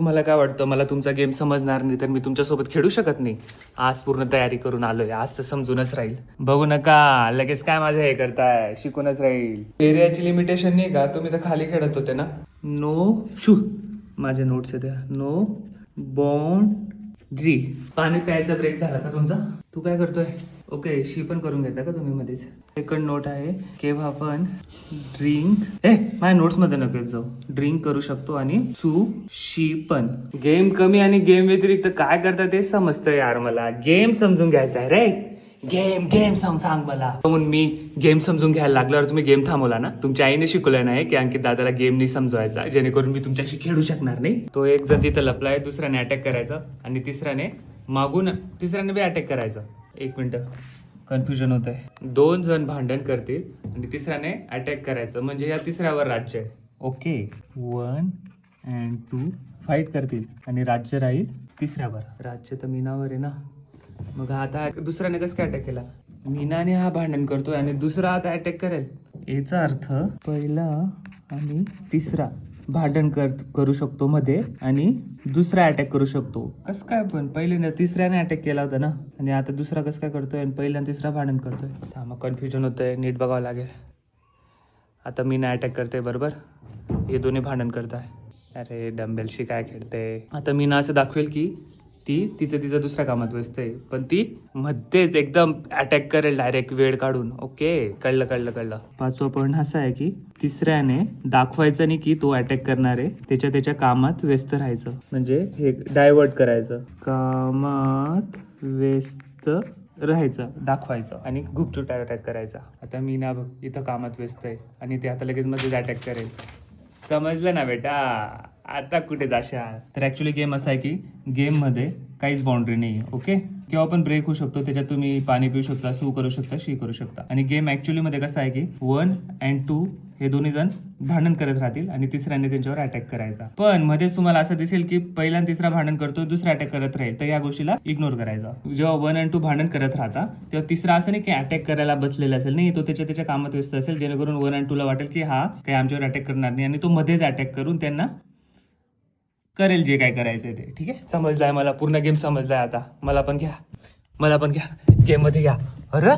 तुम्हाला काय वाटतं, मला तुमचा गेम समजणार नाही तर मी तुमच्यासोबत खेळू शकत नाही? आज पूर्ण तयारी करून आलोय, आज तर समजूनच राहील. बघू नका लगेच काय माझं हे करताय, शिकूनच राहील. एरियाची लिमिटेशन नाही का? तुम्ही तर खाली खेळत होते ना. नो शू, माझे नोट्स आहेत. No boundary. पाणी प्यायचा ब्रेक झाला का तुमचा? तू काय करतोय? ओके, शी पण करून घेता का तुम्ही मध्येच? सेकंड नोट आहे, केव्हा आपण ड्रिंक, माझ्या नोट्स मध्ये नको येत जाऊ. ड्रिंक करू शकतो आणि सू शी पण. गेम कमी आणि गेम व्यतिरिक्त काय करता तेच समजतं यार मला. गेम समजून घ्यायचा आहे रे. गेम गेम सांग मला. म्हणून मी गेम समजून घ्यायला लागल्यावर तुम्ही गेम थांबवला ना. तुमच्या आईने शिकवलं नाही की अंकित दादाला गेम नाही समजवायचा, जेणेकरून मी तुमच्याशी खेळू शकणार नाही. तो एक जण तिथं लपलाय, दुसऱ्याने अटॅक करायचा आणि तिसऱ्याने बी अटॅक करायचा. एक मिनिट, कन्फ्युजन होत आहे. दोन जण भांडण करतील आणि तिसऱ्याने अटॅक करायचं, म्हणजे या तिसऱ्यावर राज्य आहे. ओके, 1 and 2 फाईट करतील आणि राज्य राहील तिसऱ्यावर. राज्य तर मीनावर आहे ना. मग आता दुसऱ्याने कसं काय अटॅक केला? मीनाने हा भांडण करतोय आणि दुसरा आता अटॅक करेल. याचा अर्थ पहिला आणि तिसरा भांडण करू शकतो मध्ये आणि दुसरा अटॅक करू शकतो. कसं काय? पण पहिले तिसऱ्याने अटॅक केला होता ना, आणि आता दुसरा कसं काय करतोय आणि पहिला आणि तिसरा भांडण करतोय? मग कन्फ्युजन होतंय, नीट बघावं लागेल. आता मीना अटॅक करते बरोबर, हे दोन्ही भांडण करताय. अरे डंबेलशी काय खेळते? आता मीना असं दाखवेल की ती तिचं दुसऱ्या कामात व्यस्त आहे, पण ती मध्येच एकदम अटॅक करेल डायरेक्ट वेळ काढून. ओके, कळलं. पाचवा पॉईंट असा आहे की तिसऱ्याने दाखवायचं नाही की तो अटॅक करणार आहे, त्याच्या कामात व्यस्त राहायचं, म्हणजे हे डायव्हर्ट करायचं. कामात व्यस्त राहायचं, दाखवायचं आणि गुपचूप अटॅक करायचा. आता मीना बघ इथं कामात व्यस्त आहे आणि ते आता लगेच मध्येच अटॅक करेल. समजलं ना बेटा? आता कुठे जाशाल? तर ऍक्च्युली गेम असा आहे की गेम मध्ये काहीच बाउंड्री नाही. ओके, किंवा पण ब्रेक होऊ शकतो, त्याच्यात तुम्ही पाणी पिऊ शकता, सू करू शकता, शी करू शकता. आणि गेम ऍक्च्युली मध्ये कसं आहे की 1 and 2 हे दोन्ही जण भांडण करत राहतील आणि तिसऱ्याने त्यांच्यावर अटॅक करायचा. पण मध्येच तुम्हाला असं दिसेल की पहिला आणि तिसरा भांडण करतोय, दुसरा अटॅक करत राहील, तर या गोष्टीला इग्नोर करायचा. जेव्हा 1 and 2 भांडण करत राहता तेव्हा तिसरा असं नाही की अटॅक करायला बसलेला असेल, नाही, तो त्याच्या कामात व्यस्त असेल, जेणेकरून 1 and 2 ला वाटेल की हा काही आमच्यावर अटॅक करणार नाही आणि तो मध्येच अटॅक करून त्यांना करेल जे काय करायचंय ते. ठीक आहे, समजलाय मला, पूर्ण गेम समजलाय. आता मला पण घ्या गेम मध्ये घ्या. अरे